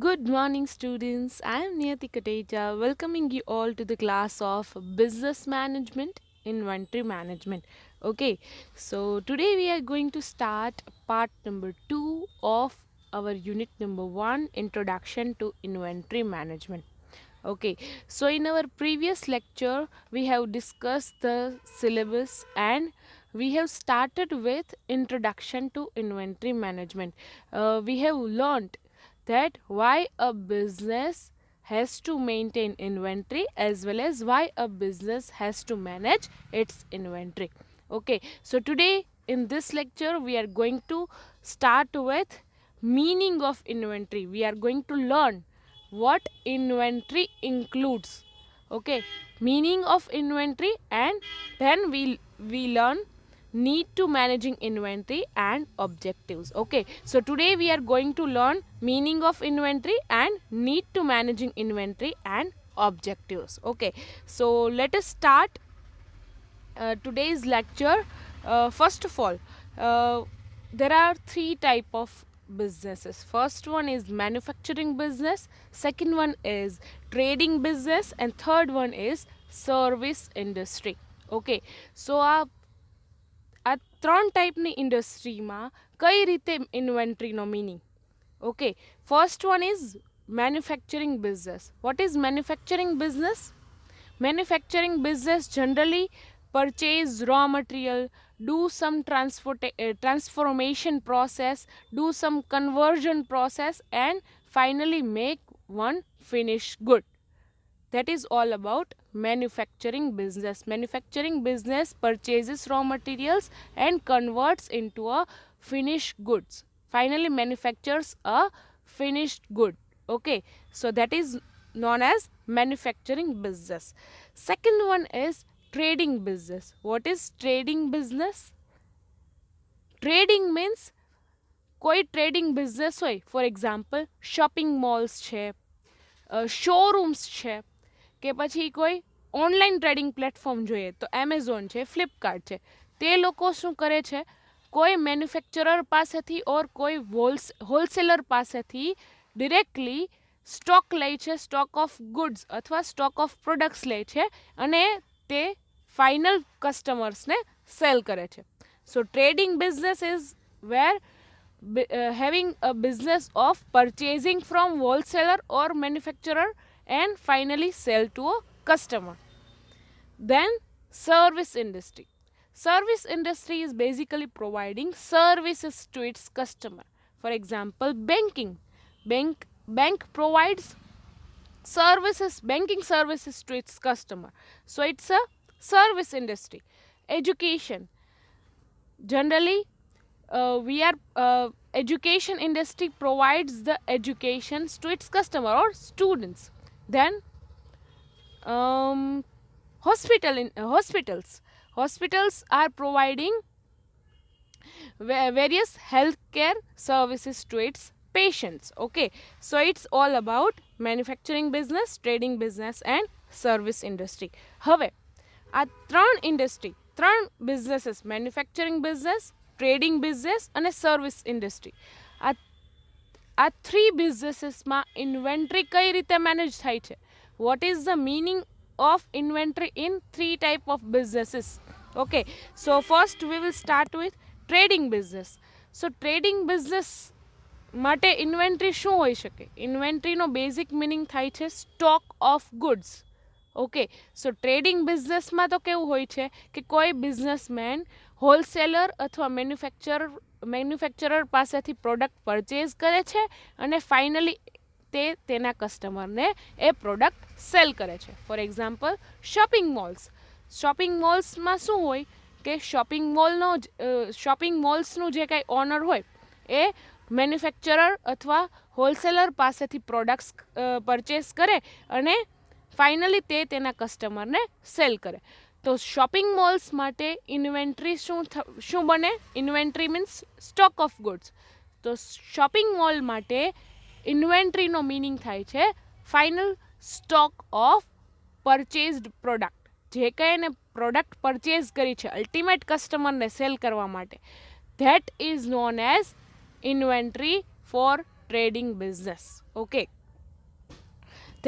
Good morning, students. I am Niyati Kateja, welcoming you all to the class of Business Management, Inventory Management. Okay, so today we are going to start part number 2 of our unit number 1 Introduction to Inventory Management. Okay, so in our previous lecture, we have discussed the syllabus and we have started with Introduction to Inventory Management. We have learned that why a business has to maintain inventory as well as why a business has to manage its inventory. Okay, so today in this lecture we are going to start with meaning of inventory. We are going to learn what inventory includes. Okay, meaning of inventory, and then we learn need to managing inventory and objectives. Okay, so today we are going to learn meaning of inventory and need to managing inventory and objectives. Okay, so let us start today's lecture. First of all, there are three type of businesses. First one is manufacturing business, second one is trading business, and third one is service industry. Okay, so આ ત્રણ ટાઈપની ઇન્ડસ્ટ્રીમાં કઈ રીતે ઇન્વેન્ટરીનો meaning. Okay, first one is manufacturing business. What is manufacturing business? Manufacturing business generally purchase raw material, do some transformation process, do some conversion process, and finally make one finished good. That is all about manufacturing business. Manufacturing business purchases raw materials and converts into a finished goods, finally manufactures a finished good. Okay, so that is known as manufacturing business. Second one is trading business. What is trading business? Trading means કોઈ trading business હોય, for example shopping moles છે, showrooms છે, કે પછી કોઈ online trading platform જોઈએ તો Amazon છે, ફ્લિપકાર્ટ છે. તે લોકો શું કરે છે, કોઈ મેન્યુફેક્ચરર પાસેથી ઓર કોઈ હોલસેલર પાસેથી ડિરેક્ટલી સ્ટોક લે છે, સ્ટોક ઓફ ગુડ્સ અથવા સ્ટોક ઓફ પ્રોડક્ટ્સ લે છે અને તે ફાઇનલ કસ્ટમર્સને સેલ કરે છે. So trading business is where having a business of purchasing from wholesaler or manufacturer and finally sell to a customer. Then service industry. Service industry is basically providing services to its customer. For example, banking. Bank provides services, banking services to its customer. So it's a service industry. Education. Generally, education industry provides the educations to its customer or students. Then hospitals are providing various healthcare services to its patients. Okay, so it's all about manufacturing business, trading business and service industry. હવે આ ત્રણ businesses, manufacturing business, trading business અને service industry, આ three businessesમાં inventory કઈ રીતે manage થાય છે? What is the meaning of inventory in three type of businesses? Okay, so first we will start with trading business. So trading business માટે inventory શું હોઈ શકે? ઇન્વેન્ટરીનો બેઝિક મિનિંગ થાય છે stock of goods. Okay, so trading બિઝનેસમાં તો કેવું હોય છે કે કોઈ બિઝનેસમેન હોલસેલર અથવા મેન્યુફેક્ચરર પાસેથી પ્રોડક્ટ પરચેઝ કરે છે અને ફાઇનલી તે તેના કસ્ટમરને એ પ્રોડક્ટ સેલ કરે છે. ફોર એક્ઝામ્પલ શોપિંગ મોલ્સમાં શું હોય કે શોપિંગ મોલ્સનું જે કાંઈ ઓનર હોય એ મેન્યુફેક્ચરર અથવા હોલસેલર પાસેથી પ્રોડક્ટ્સ પરચેસ કરે અને ફાઇનલી તે તેના કસ્ટમરને સેલ કરે. તો શોપિંગ મોલ્સ માટે ઇન્વેન્ટરી શું બને? Inventory means stock of goods. તો શોપિંગ મોલ માટે ઇન્વેન્ટરીનો મિનિંગ થાય છે final stock of purchased product. જે કંઈ એને પ્રોડક્ટ પરચેઝ કરી છે અલ્ટિમેટ કસ્ટમરને સેલ કરવા માટે, that is known as inventory for trading business. Okay.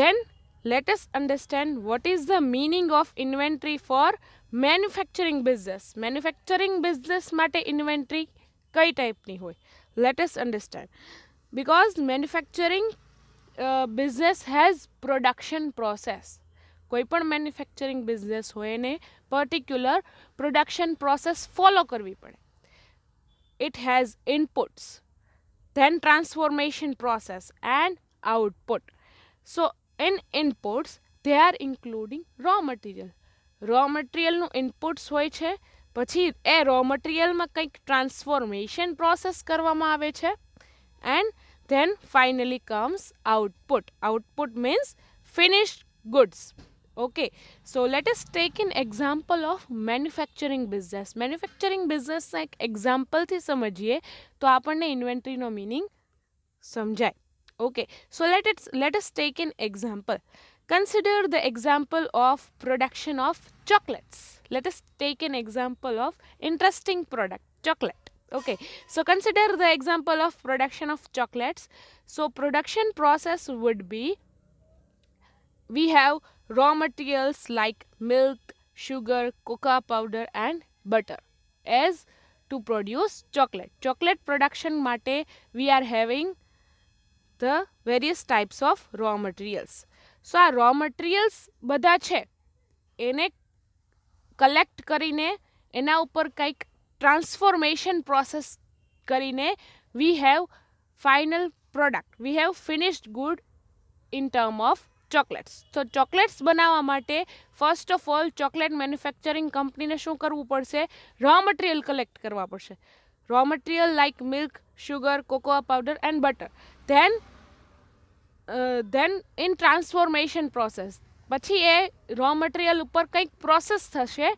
Then let us understand what is the meaning of inventory for manufacturing business. Manufacturing business માટે inventory કઈ ટાઈપની હોય? Let us understand. Because manufacturing business has production process. કોઈ પણ manufacturing business હોય એને particular production process follow કરવી પડે. It has inputs, then transformation process and output. So in inputs they are including raw material. Raw material નું inputs હોય છે, પછી એ raw material માં કંઈક transformation process કરવામાં આવે છે, and then finally comes output. Output means finished goods. Okay, so let us take an example of manufacturing business. Manufacturing business ના એક એક્ઝામ્પલથી સમજીએ તો આપણને ઇન્વેન્ટરીનો મિનિંગ સમજાય. Okay, so let us take an example. Consider the example of production of chocolates. Let us take an example of interesting product, chocolate. Okay, so consider the example of production of chocolates. So production process would be, we have raw materials like milk, sugar, cocoa powder and butter as to produce chocolate. Chocolate production માટે we are having the various types of raw materials. So આ raw materials બધા છે એને collect કરીને એના ઉપર કંઈક transformation process કરીને we have final product, we have finished good in term of chocolates. તો ચોકલેટ્સ બનાવવા માટે first of all chocolate manufacturing કંપનીને શું કરવું પડશે? રો મટીરિયલ કલેક્ટ કરવા પડશે. Raw material like milk, sugar, cocoa powder and butter. then in transformation process પછી એ રો મટીરિયલ ઉપર કંઈક પ્રોસેસ થશે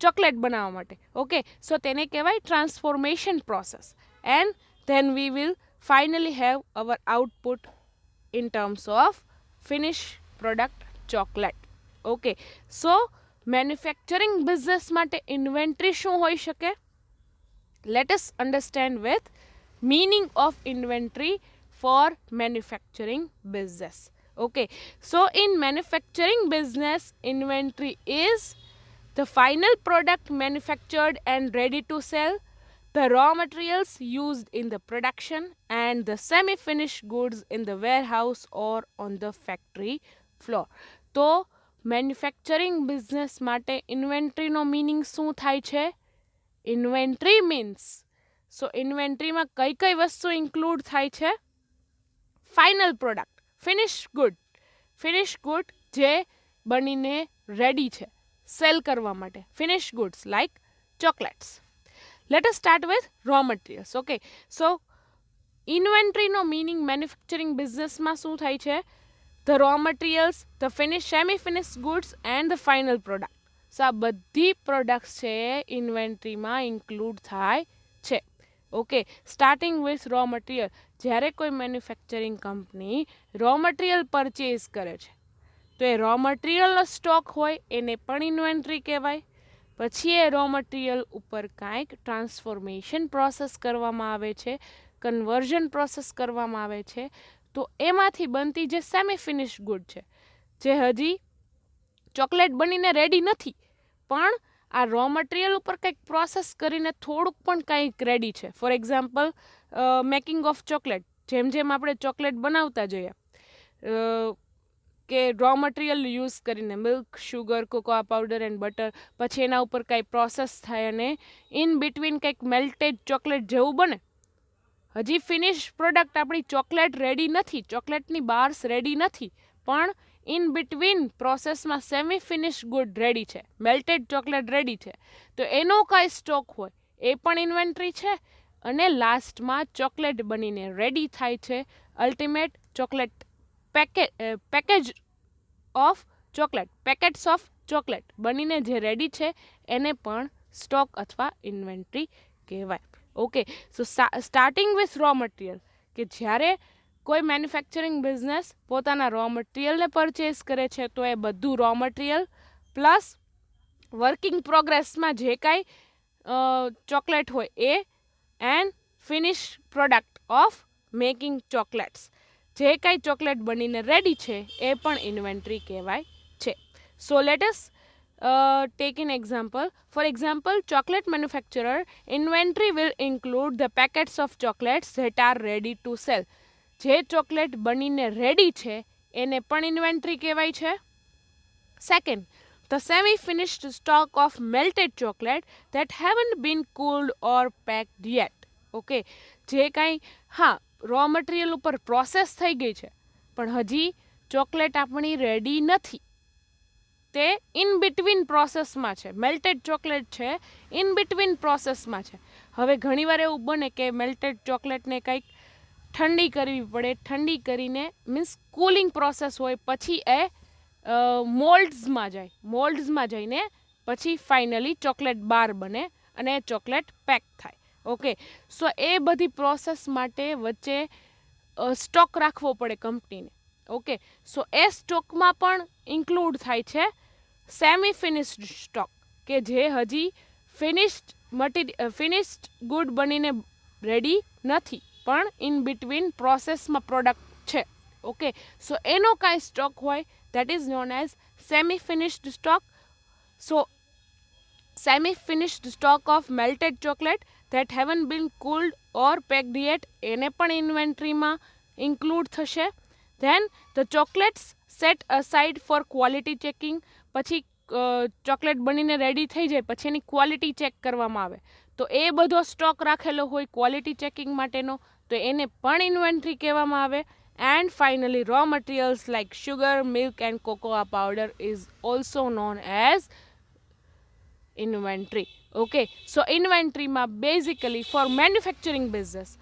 ચોકલેટ બનાવવા માટે. ઓકે, સો તેને કહેવાય transformation process. And then we will finally have our output in terms of finished product chocolate. Okay, so manufacturing business માટે inventory શું હોઈ શકે? Let us understand with meaning of inventory for manufacturing business. Okay, so in manufacturing business, inventory is the final product manufactured and ready to sell, the raw materials used in the production and the semi-finished goods in the warehouse or on the factory floor. તો manufacturing business માટે ઇન્વેન્ટરીનો meaning શું થાય છે? Inventory means, સો ઇન્વેન્ટરીમાં કઈ કઈ વસ્તુ include થાય છે? Final product, finish good. Finish good જે બનીને રેડી છે સેલ કરવા માટે, finish goods like chocolates. Let us start with raw materials. Okay, so inventory no meaning manufacturing business માં શું થાય છે? The raw materials, the finished, semi-finished goods and the final product. So આ બધી products છે ઇન્વેન્ટરીમાં include થાય છે. Okay, starting with raw material. જ્યારે કોઈ manufacturing company raw material purchase કરે છે તો એ રો મટીરિયલનો સ્ટોક હોય એને પણ ઇન્વેન્ટરી કહેવાય. પછી એ રો મટીરિયલ ઉપર કાંઈક ટ્રાન્સફોર્મેશન પ્રોસેસ કરવામાં આવે છે, કન્વર્ઝન પ્રોસેસ કરવામાં આવે છે, તો એમાંથી બનતી જે સેમી ફિનિશ ગુડ છે, જે હજી ચોકલેટ બનીને રેડી નથી પણ આ રો મટીરિયલ ઉપર કંઈક પ્રોસેસ કરીને થોડુંક પણ કંઈક રેડી છે. For example making of chocolate. જેમ જેમ આપણે ચોકલેટ બનાવતા જઈએ કે રો મટીરિયલ યુઝ કરીને milk, sugar, cocoa powder and butter, પછી એના ઉપર કાંઈ પ્રોસેસ થાય અને ઇન બિટવીન કંઈક મેલ્ટેડ ચોકલેટ જેવું બને. હજી ફિનિશ પ્રોડક્ટ આપણી ચોકલેટ રેડી નથી, ચોકલેટની બાર્સ રેડી નથી, પણ ઇન બિટવીન પ્રોસેસમાં સેમી ફિનિશ ગુડ રેડી છે, મેલ્ટેડ ચોકલેટ રેડી છે, તો એનો કાંઈ સ્ટોક હોય એ પણ ઇન્વેન્ટરી છે. અને લાસ્ટમાં ચોકલેટ બનીને રેડી થાય છે, ultimate chocolate package of chocolate, packets of chocolate બનીને જે રેડી છે એને પણ સ્ટોક અથવા ઇન્વેન્ટરી કહેવાય. Okay, so starting with raw material, કે જ્યારે કોઈ મેન્યુફેક્ચરિંગ બિઝનેસ પોતાના રો મટીરિયલને પરચેઝ કરે છે તો એ બધું રો મટીરિયલ પ્લસ વર્કિંગ પ્રોગ્રેસમાં જે કાંઈ ચોકલેટ હોય એ and finish product of making chocolates, જે કાંઈ ચોકલેટ બનીને રેડી છે એ પણ ઇન્વેન્ટરી કહેવાય છે. So let us take an example. For example, chocolate manufacturer inventory will include the packets of chocolates that are ready to sell. જે chocolate બનીને ready છે એને પણ ઇન્વેન્ટરી કહેવાય છે. Second, the semi-finished stock of melted chocolate that haven't been cooled or packed yet. Okay, જે કાંઈ raw material ઉપર પ્રોસેસ થઈ ગઈ છે પણ હજી ચોકલેટ આપણી રેડી નથી, તે ઇન બિટવીન પ્રોસેસમાં છે. મેલ્ટેડ ચોકલેટ છે, ઇન બિટવીન પ્રોસેસમાં છે. હવે ઘણીવાર એવું બને કે મેલ્ટેડ ચોકલેટને કંઈક ઠંડી કરવી પડે, ઠંડી કરીને મીન્સ કુલિંગ પ્રોસેસ હોય, પછી એ મોલ્ડ્સમાં જાય, મોલ્ડ્સમાં જઈને પછી ફાઇનલી ચોકલેટ બાર બને અને એ ચોકલેટ પેક થાય. ઓકે, સો એ બધી પ્રોસેસ માટે વચ્ચે સ્ટોક રાખવો પડે કંપનીને. ઓકે, સો એ સ્ટોકમાં પણ ઇન્ક્લુડ થાય છે સેમી ફિનિશ્ડ સ્ટોક, કે જે હજી ફિનિશ્ડ ગુડ બનીને રેડી નથી પણ ઇન બિટવીન પ્રોસેસમાં પ્રોડક્ટ છે. ઓકે, સો એનો કાંઈ સ્ટોક હોય that is known as semi-finished stock. So, semi-finished stock of melted chocolate that haven't been cooled or packed yet એને પણ ઇન્વેન્ટરીમાં ઇન્ક્લુડ થશે. Then the chocolates set aside for quality checking. પછી chocolate બનીને ready થઈ જાય પછી એની quality check કરવામાં આવે, તો એ બધો સ્ટોક રાખેલો હોય ક્વોલિટી ચેકિંગ માટેનો, તો એને પણ ઇન્વેન્ટરી કહેવામાં આવે. And finally, raw materials like sugar, milk and cocoa powder is also known as inventory. Okay, so inventory ma basically for manufacturing business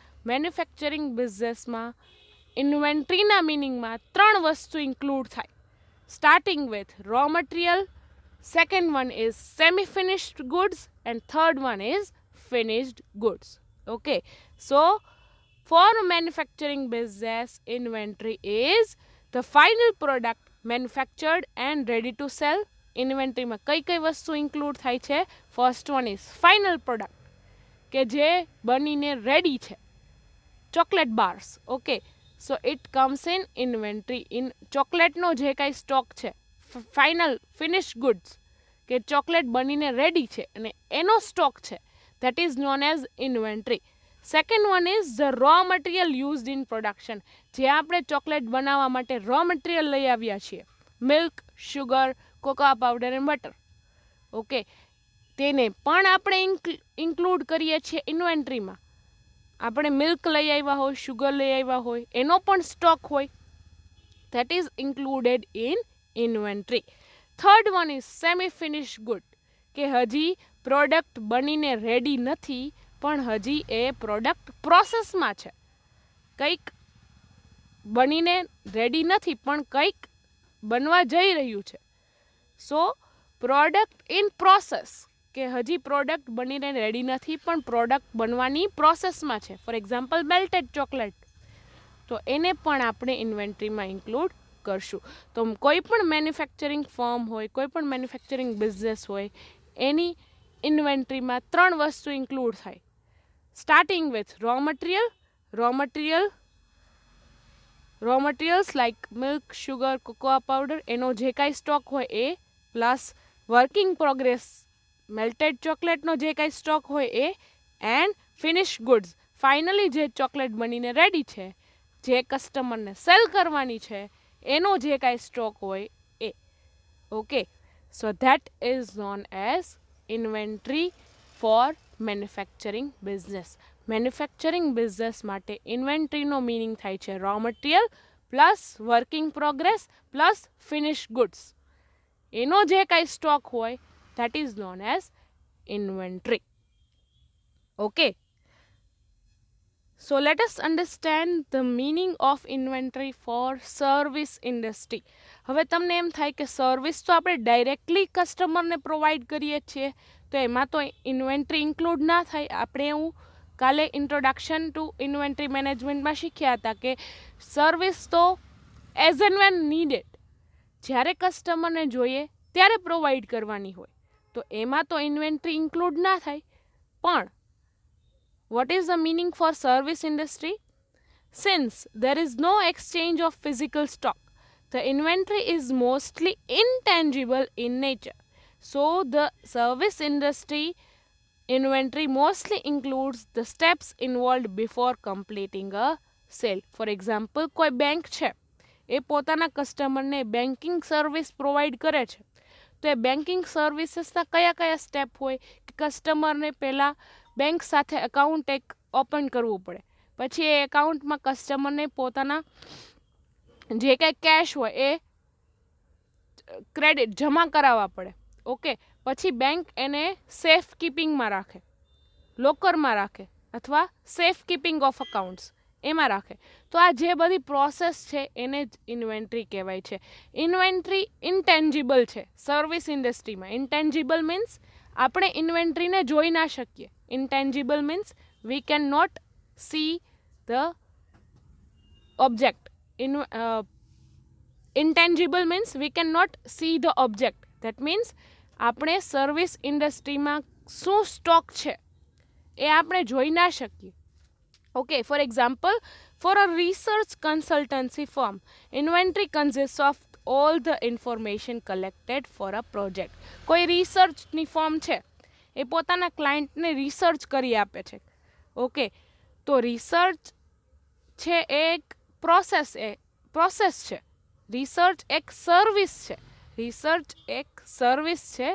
ma inventory na meaning ma ત્રણ વસ્તુ include થાય. Starting with raw material, second one is semi-finished goods and third one is finished goods. Okay, so for manufacturing business, inventory is the final product manufactured and ready to sell. ઇન્વેન્ટરીમાં કઈ કઈ વસ્તુ include થાય છે? First one is final product, કે જે બનીને ready છે, chocolate bars. Okay, so it comes in inventory. In ચોકલેટનો જે કાંઈ સ્ટોક છે, ફાઇનલ ફિનિશ ગુડ્સ, કે ચોકલેટ બનીને રેડી છે અને એનો સ્ટોક છે, that is known as inventory. Second one is the raw material used in production, જે આપણે ચોકલેટ બનાવવા માટે રો મટીરિયલ લઈ આવ્યા છીએ, milk, sugar, cocoa powder and butter. Okay, તેને પણ આપણે ઇન્ક્લુડ કરીએ છીએ ઇન્વેન્ટરીમાં. આપણે મિલ્ક લઈ આવ્યા હોય, શુગર લઈ આવ્યા હોય, એનો પણ સ્ટોક હોય, that is included in inventory. Third one is semi finish good, કે હજી પ્રોડક્ટ બનીને રેડી નથી પણ હજી એ પ્રોડક્ટ પ્રોસેસમાં છે, કંઈક બનીને રેડી નથી પણ કંઈક બનવા જઈ રહ્યું છે. સો પ્રોડક્ટ ઇન પ્રોસેસ, કે હજી પ્રોડક્ટ બનીને રેડી નથી પણ પ્રોડક્ટ બનવાની પ્રોસેસમાં છે. ફોર એક્ઝામ્પલ મેલ્ટેડ ચોકલેટ, તો એને પણ આપણે ઇન્વેન્ટરીમાં ઇન્ક્લુડ કરશું. તો કોઈ પણ મેન્યુફેક્ચરિંગ ફર્મ હોય, કોઈ પણ મેન્યુફેક્ચરિંગ બિઝનેસ હોય, એની ઇન્વેન્ટરીમાં ત્રણ વસ્તુ ઇન્ક્લુડ થાય. Starting with raw materials like milk, sugar, cocoa powder, એનો જે કાંઈ સ્ટોક હોય એ, પ્લસ વર્કિંગ પ્રોગ્રેસ મેલ્ટેડ ચોકલેટનો જે કાંઈ સ્ટોક હોય એ, એન્ડ ફિનિશ ગુડ્સ, ફાઇનલી જે ચોકલેટ બનીને રેડી છે, જે કસ્ટમરને સેલ કરવાની છે, એનો જે કાંઈ સ્ટોક હોય એ. Okay, so that is known as inventory for manufacturing business. Manufacturing business માટે ઇન્વેન્ટરીનો મિનિંગ થાય છે raw material plus working progress plus finish goods, એનો જે કાંઈ સ્ટોક હોય that is known as inventory. Okay, so let us understand the meaning of inventory for service industry. હવે તમને એમ થાય કે સર્વિસ તો આપણે ડાયરેક્ટલી કસ્ટમરને પ્રોવાઈડ કરીએ છીએ, તો એમાં તો ઇન્વેન્ટરી ઇન્ક્લુડ ના થાય. આપણે એવું કાલે ઇન્ટ્રોડક્શન ટુ ઇન્વેન્ટરી મેનેજમેન્ટમાં શીખ્યા હતા કે સર્વિસ તો એઝ એન્ડ વેન નીડેડ, જ્યારે કસ્ટમરને જોઈએ ત્યારે પ્રોવાઈડ કરવાની હોય, તો એમાં તો ઇન્વેન્ટરી ઇન્ક્લુડ ના થાય. પણ what is the meaning for service industry? Since there is no exchange of physical stock, the inventory is mostly intangible in nature. So, the service industry inventory mostly includes the steps involved before completing a sale. For example, કોઈ bank છે એ પોતાના કસ્ટમરને banking service provide કરે છે, તો એ banking સર્વિસીસના કયા કયા step હોય કે કસ્ટમરને પહેલાં બેંક સાથે એકાઉન્ટ એક ઓપન કરવું પડે, પછી એ એકાઉન્ટમાં કસ્ટમરને પોતાના જે કાંઈ કેશ હોય એ ક્રેડિટ જમા કરાવવા પડે. ઓકે, પછી બેંક એને સેફ કીપિંગમાં રાખે, લોકરમાં રાખે અથવા સેફ કીપિંગ ઓફ અકાઉન્ટ્સ એમાં રાખે. તો આ જે બધી પ્રોસેસ છે એને જ ઇન્વેન્ટરી કહેવાય છે. ઇન્વેન્ટરી ઇન્ટેન્જિબલ છે સર્વિસ ઇન્ડસ્ટ્રીમાં. ઇન્ટેન્જિબલ મીન્સ આપણે ઇન્વેન્ટરીને જોઈ ના શકીએ. Intangible means we can not see the object. Intangible means we can not see the object. That means આપણે સર્વિસ ઇન્ડસ્ટ્રીમાં શું સ્ટોક છે એ આપણે જોઈ ના શકીએ. Okay, for example, for a research consultancy firm, inventory consist of all the information collected for a project. કોઈ રિસર્ચની ફર્મ છે એ પોતાના ક્લાયન્ટને રિસર્ચ કરી આપે છે. ઓકે, તો રિસર્ચ છે એ એક પ્રોસેસ છે. રિસર્ચ એક સર્વિસ છે. રિસર્ચ એક સર્વિસ છે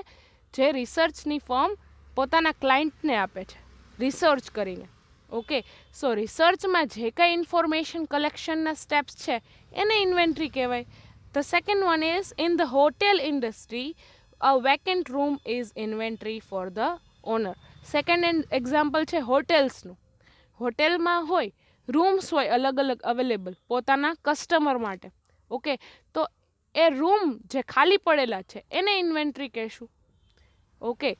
જે રિસર્ચની ફર્મ પોતાના ક્લાયન્ટને આપે છે રિસર્ચ કરીને. ઓકે, સો રિસર્ચમાં જે કંઈ ઇન્ફોર્મેશન કલેક્શનના સ્ટેપ્સ છે એને ઇન્વેન્ટરી કહેવાય. The second one is in the hotel industry a vacant room is inventory for the owner. Second example છે હોટેલ્સનું. હોટેલમાં હોય રૂમ્સ હોય અલગ અલગ અવેલેબલ પોતાના કસ્ટમર માટે. ઓકે, તો એ રૂમ જે ખાલી પડેલા છે એને ઇન્વેન્ટરી કહેશું. ઓકે,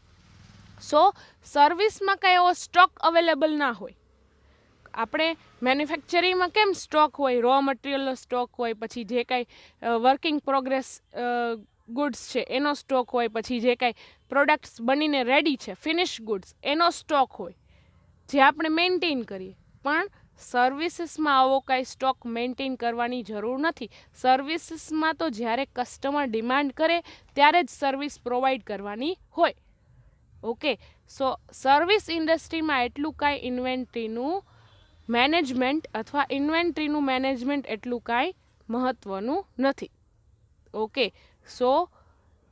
સો સર્વિસમાં કાંઈ એવો સ્ટોક અવેલેબલ ના હોય. આપણે મેન્યુફેક્ચરિંગમાં કેમ સ્ટોક હોય, રો મટીરિયલનો સ્ટોક હોય, પછી જે કાંઈ વર્કિંગ પ્રોગ્રેસ ગુડ્સ છે એનો સ્ટોક હોય, પછી જે કાંઈ પ્રોડક્ટ્સ બનીને રેડી છે ફિનિશ ગુડ્સ એનો સ્ટોક હોય જે આપણે મેન્ટેન કરીએ. પણ સર્વિસીસમાં આવો કાંઈ સ્ટોક મેન્ટેન કરવાની જરૂર નથી. સર્વિસીસમાં તો જ્યારે કસ્ટમર ડિમાન્ડ કરે ત્યારે જ સર્વિસ પ્રોવાઈડ કરવાની હોય. ઓકે, સો સર્વિસ ઇન્ડસ્ટ્રીમાં એટલું કાંઈ ઇન્વેન્ટરીનું મેનેજમેન્ટ અથવા ઇન્વેન્ટરીનું મેનેજમેન્ટ એટલું કાંઈ મહત્ત્વનું નથી. ઓકે, સો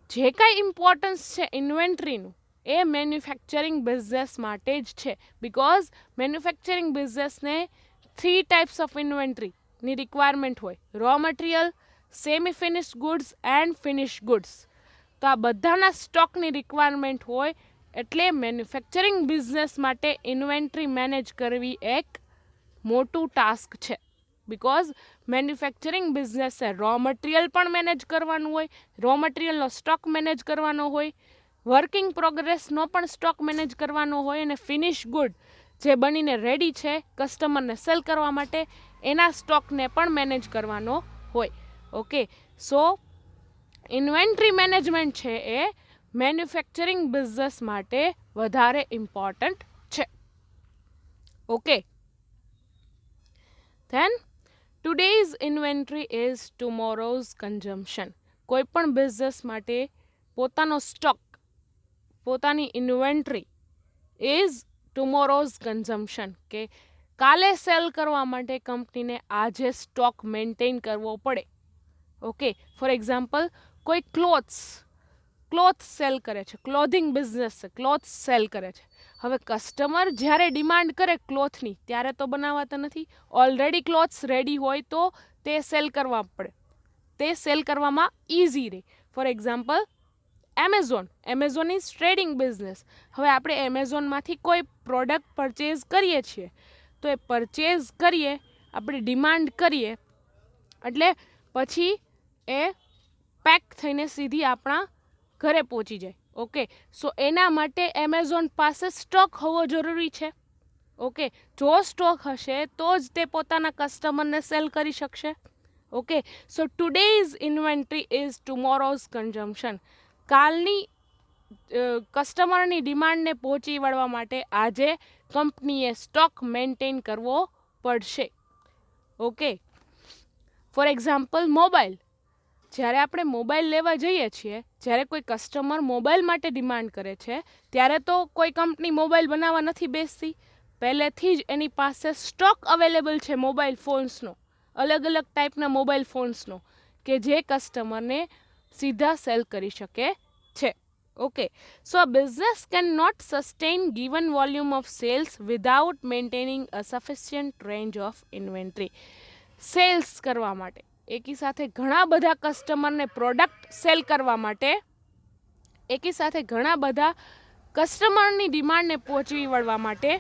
જે કાંઈ ઇમ્પોર્ટન્સ છે ઇન્વેન્ટરીનું એ મેન્યુફેક્ચરિંગ બિઝનેસ માટે જ છે. બિકોઝ મેન્યુફેક્ચરિંગ બિઝનેસને 3 ટાઈપ્સ ઓફ ઇન્વેન્ટરીની રિક્વાયરમેન્ટ હોય: raw material, semi finished goods and finished goods. તો આ બધાના સ્ટોકની રિક્વાયરમેન્ટ હોય, એટલે મેન્યુફેક્ચરિંગ બિઝનેસ માટે ઇન્વેન્ટરી મેનેજ કરવી એક મોટું ટાસ્ક છે. બિકોઝ મેન્યુફેક્ચરિંગ બિઝનેસે રો મટીરિયલ પણ મેનેજ કરવાનું હોય, રો મટીરિયલનો સ્ટોક મેનેજ કરવાનો હોય, વર્કિંગ પ્રોગ્રેસનો પણ સ્ટોક મેનેજ કરવાનો હોય, અને ફિનિશ ગુડ જે બનીને રેડી છે કસ્ટમરને સેલ કરવા માટે એના સ્ટોકને પણ મેનેજ કરવાનો હોય. ઓકે, સો ઇન્વેન્ટરી મેનેજમેન્ટ છે એ મેન્યુફેક્ચરિંગ બિઝનેસ માટે વધારે ઇમ્પોર્ટન્ટ છે. Okay, then today's inventory is tomorrow's consumption. કોઈ પણ બિઝનેસ માટે પોતાનો સ્ટોક, પોતાની ઇન્વેન્ટરી ઇઝ ટુમોરોઝ કન્ઝમ્પશન, કે કાલે સેલ કરવા માટે કંપનીને આજે સ્ટોક મેન્ટેન કરવો પડે. ઓકે, ફોર એક્ઝામ્પલ, કોઈ ક્લોથ સેલ કરે છે, ક્લોથિંગ બિઝનેસ છે, ક્લોથ સેલ કરે છે. હવે કસ્ટમર જ્યારે ડિમાન્ડ કરે ક્લોથની ત્યારે તો બનાવતા નથી. ઓલરેડી ક્લોથ્સ રેડી હોય તો તે સેલ કરવા પડે, તે સેલ કરવામાં ઇઝી રહે. For example, Amazon is trading business. હવે આપણે એમેઝોનમાંથી કોઈ પ્રોડક્ટ પરચેઝ કરીએ છીએ, તો એ પરચેઝ કરીએ, આપણે ડિમાન્ડ કરીએ, એટલે પછી એ પેક થઈને સીધી આપણા ઘરે પહોંચી જાય. ઓકે, સો એના માટે એમેઝોન પાસે સ્ટોક હોવો જરૂરી છે. ઓકે, જો સ્ટોક હશે તો જ તે પોતાના કસ્ટમરને સેલ કરી શકશે. Okay, so today's inventory is tomorrow's consumption. કાલની કસ્ટમરની ડિમાન્ડને પહોંચી વળવા માટે આજે કંપનીએ સ્ટોક મેન્ટેન કરવો પડશે. Okay, for example mobile. જ્યારે આપણે મોબાઈલ લેવા જઈએ છીએ, જ્યારે કોઈ કસ્ટમર મોબાઈલ માટે ડિમાન્ડ કરે છે, ત્યારે તો કોઈ કંપની મોબાઈલ બનાવવા નથી બેસતી. પહેલેથી જ એની પાસે સ્ટોક અવેલેબલ છે મોબાઈલ ફોન્સનો, અલગ અલગ ટાઈપના મોબાઈલ ફોન્સનો, કે જે કસ્ટમરને સીધા સેલ કરી શકે છે. Okay, so a business cannot sustain given volume of sales without maintaining a sufficient range of inventory. Sales કરવા માટે, એકી સાથે ઘણા બધા કસ્ટમરને પ્રોડક્ટ સેલ કરવા માટે, એકી સાથે ઘણા બધા કસ્ટમરની ડિમાન્ડને પહોંચી વળવા માટે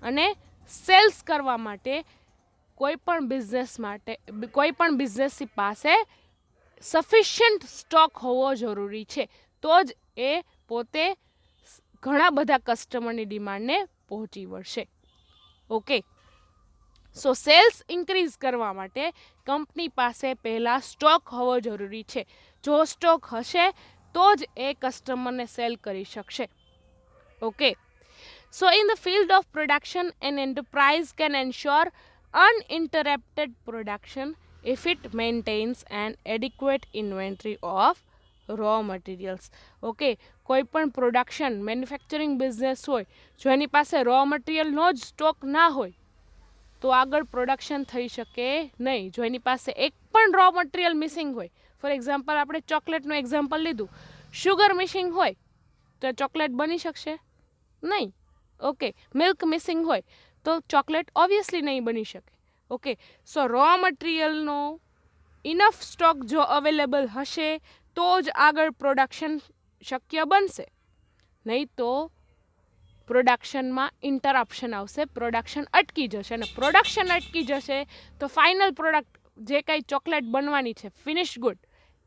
અને સેલ્સ કરવા માટે કોઈ પણ બિઝનેસની પાસે સફિશિયન્ટ સ્ટોક હોવો જરૂરી છે. તો જ એ પોતે ઘણા બધા કસ્ટમરની ડિમાન્ડને પહોંચી વળશે. ઓકે, સો સેલ્સ ઇન્ક્રીઝ કરવા માટે કંપની પાસે પહેલાં સ્ટોક હોવો જરૂરી છે. જો સ્ટોક હશે તો જ એ કસ્ટમરને સેલ કરી શકશે. Okay, so in the field of production an enterprise can ensure uninterrupted production if it maintains an adequate inventory of raw materials. Okay, કોઈ પણ પ્રોડક્શન મેન્યુફેક્ચરિંગ બિઝનેસ હોય, જો એની પાસે રો મટીરિયલનો જ સ્ટોક ના હોય તો આગળ પ્રોડક્શન થઈ શકે નહીં. જો એની પાસે એક પણ રો મટીરિયલ મિસિંગ હોય, ફોર એક્ઝામ્પલ આપણે ચોકલેટનું એક્ઝામ્પલ લીધું, શુગર મિસિંગ હોય તો ચોકલેટ બની શકશે નહીં. ઓકે, મિલ્ક મિસિંગ હોય તો ચોકલેટ ઓબ્વિયસલી નહીં બની શકે. ઓકે, સો રો મટીરિયલનો ઇનફ સ્ટોક જો અવેલેબલ હશે તો જ આગળ પ્રોડક્શન શક્ય બનશે, નહીં તો પ્રોડક્શનમાં ઇન્ટરપ્શન આવશે, પ્રોડક્શન અટકી જશે, અને પ્રોડક્શન અટકી જશે તો ફાઇનલ પ્રોડક્ટ જે કાંઈ ચોકલેટ બનવાની છે, ફિનિશ ગુડ,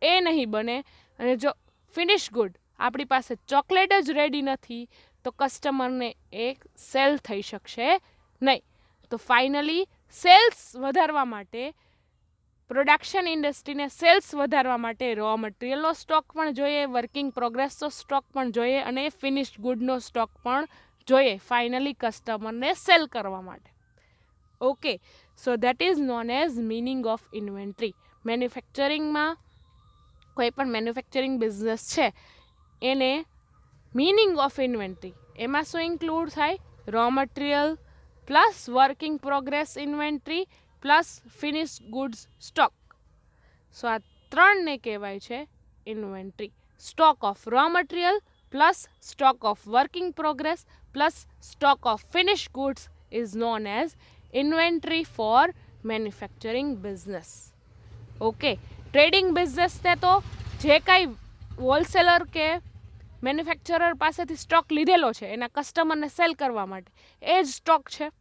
એ નહીં બને. અને જો ફિનિશ ગુડ આપણી પાસે ચોકલેટ જ રેડી નથી તો કસ્ટમરને એ સેલ થઈ શકશે નહીં. તો ફાઇનલી સેલ્સ વધારવા માટે, પ્રોડક્શન ઇન્ડસ્ટ્રીને સેલ્સ વધારવા માટે રો મટીરિયલનો સ્ટોક પણ જોઈએ, વર્કિંગ પ્રોગ્રેસનો સ્ટોક પણ જોઈએ, અને ફિનિશ ગુડનો સ્ટોક પણ જોઈએ ફાઇનલી કસ્ટમરને સેલ કરવા માટે. Okay, so that is known as meaning of inventory. મેન્યુફેક્ચરિંગમાં કોઈ પણ મેન્યુફેક્ચરિંગ બિઝનેસ છે એને મિનિંગ ઓફ ઇન્વેન્ટરી, એમાં શું ઇન્ક્લુડ થાય? Raw material plus working progress inventory plus finish goods stock. So આ ત્રણને કહેવાય છે inventory. Stock of raw material plus stock of working progress plus stock of finish goods is known as inventory for manufacturing business. Okay, trading બિઝનેસને તો જે કાંઈ wholesaler કે manufacturer પાસેથી સ્ટોક લીધેલો છે એના કસ્ટમરને સેલ કરવા માટે એ જ સ્ટોક છે,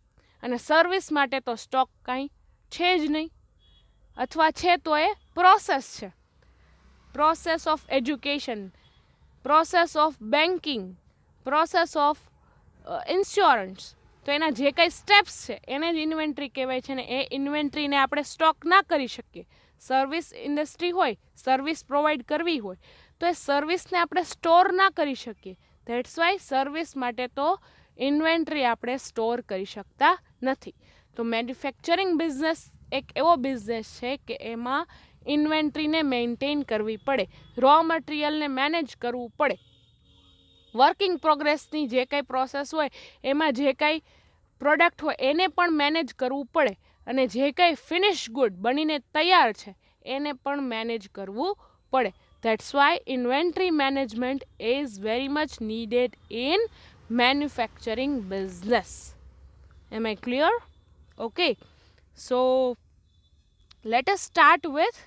અને સર્વિસ માટે તો સ્ટોક કાંઈ છે જ નહીં, અથવા છે તો એ પ્રોસેસ છે. Process of education, process of banking, process of insurance, તો એના જે કાંઈ સ્ટેપ્સ છે એને જ ઇન્વેન્ટરી કહેવાય છે. ને એ ઇન્વેન્ટરીને આપણે સ્ટોક ના કરી શકીએ. સર્વિસ ઇન્ડસ્ટ્રી હોય, સર્વિસ પ્રોવાઈડ કરવી હોય તો એ સર્વિસને આપણે સ્ટોર ના કરી શકીએ. ધેટ્સ વાય સર્વિસ માટે તો ઇન્વેન્ટરી આપણે સ્ટોર કરી શકતા નથી. તો મેન્યુફેક્ચરિંગ બિઝનેસ એક એવો બિઝનેસ છે કે એમાં ઇન્વેન્ટરીને મેન્ટેન કરવી પડે, રો મટીરિયલને મેનેજ કરવું પડે, વર્કિંગ પ્રોગ્રેસની જે કાંઈ પ્રોસેસ હોય એમાં જે કાંઈ પ્રોડક્ટ હોય એને પણ મેનેજ કરવું પડે, અને જે કાંઈ ફિનિશ ગુડ બનીને તૈયાર છે એને પણ મેનેજ કરવું પડે. That's why inventory management is very much needed in manufacturing business. Am I clear? Okay. So let us start with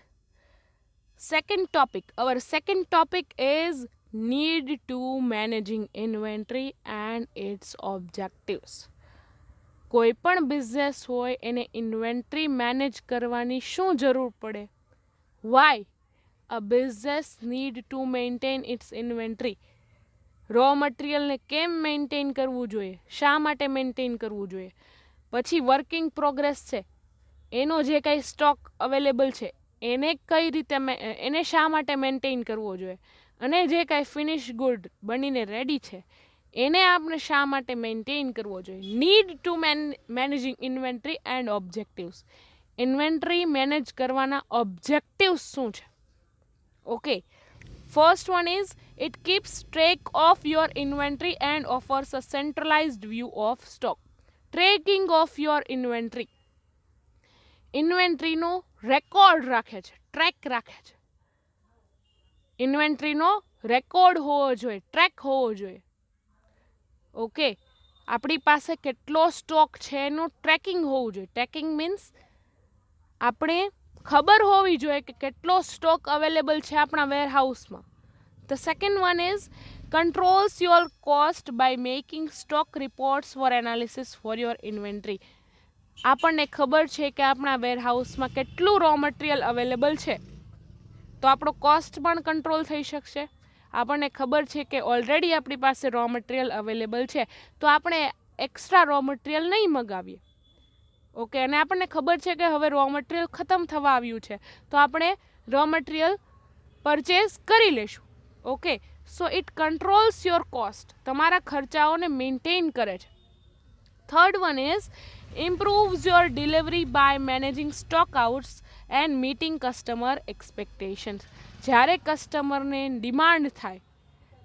second topic. Our second topic is need to managing inventory and its objectives. કોઈ પણ business હોય એને inventory manage કરવાની શું જરૂર પડે? Why a business need to maintain its inventory? Raw મટીરિયલને કેમ મેન્ટેન કરવું જોઈએ, શા માટે મેન્ટેન કરવું જોઈએ? પછી વર્કિંગ પ્રોગ્રેસ છે, એનો જે કાંઈ સ્ટોક અવેલેબલ છે એને કઈ રીતે એને શા માટે મેન્ટેન કરવો જોઈએ, અને જે કાંઈ ફિનિશ ગુડ બનીને રેડી છે એને આપણે શા માટે મેન્ટેન કરવો જોઈએ. Need to managing inventory and objectives, inventory manage કરવાના ઓબ્જેક્ટિવ્સ શું છે? Okay, first one is it keeps track of your inventory and offers a centralized view of stock. Tracking of your inventory. ઇન્વેન્ટરીનો record રાખે છે, track રાખે છે. ઇન્વેન્ટરીનો record હોવો જોઈએ, ટ્રેક હોવો જોઈએ. ઓકે, આપણી પાસે કેટલો સ્ટોક છે એનું ટ્રેકિંગ હોવું જોઈએ. ટ્રેકિંગ મીન્સ આપણે ખબર હોવી જોઈએ કે કેટલો સ્ટોક અવેલેબલ છે આપણા વેરહાઉસમાં. The second one is controls your cost by making stock reports for analysis for your inventory. આપણને ખબર છે કે આપણા વેરહાઉસમાં કેટલું રો મટીરિયલ અવેલેબલ છે, તો આપણો કોસ્ટ પણ કંટ્રોલ થઈ શકશે. આપણને ખબર છે કે ઓલરેડી આપણી પાસે રો મટીરિયલ અવેલેબલ છે, તો આપણે એક્સ્ટ્રા રો મટીરિયલ નહીં મગાવીએ. ઓકે, અને આપણને ખબર છે કે હવે રો મટીરિયલ ખતમ થવા આવ્યું છે, તો આપણે રો મટીરિયલ પરચેઝ કરી લેશું. Okay, so it controls your cost, તમારા ખર્ચાઓને મેન્ટેન કરે છે. Third one is improves your delivery by managing stock outs and meeting customer expectations. જ્યારે કસ્ટમરને ડિમાન્ડ થાય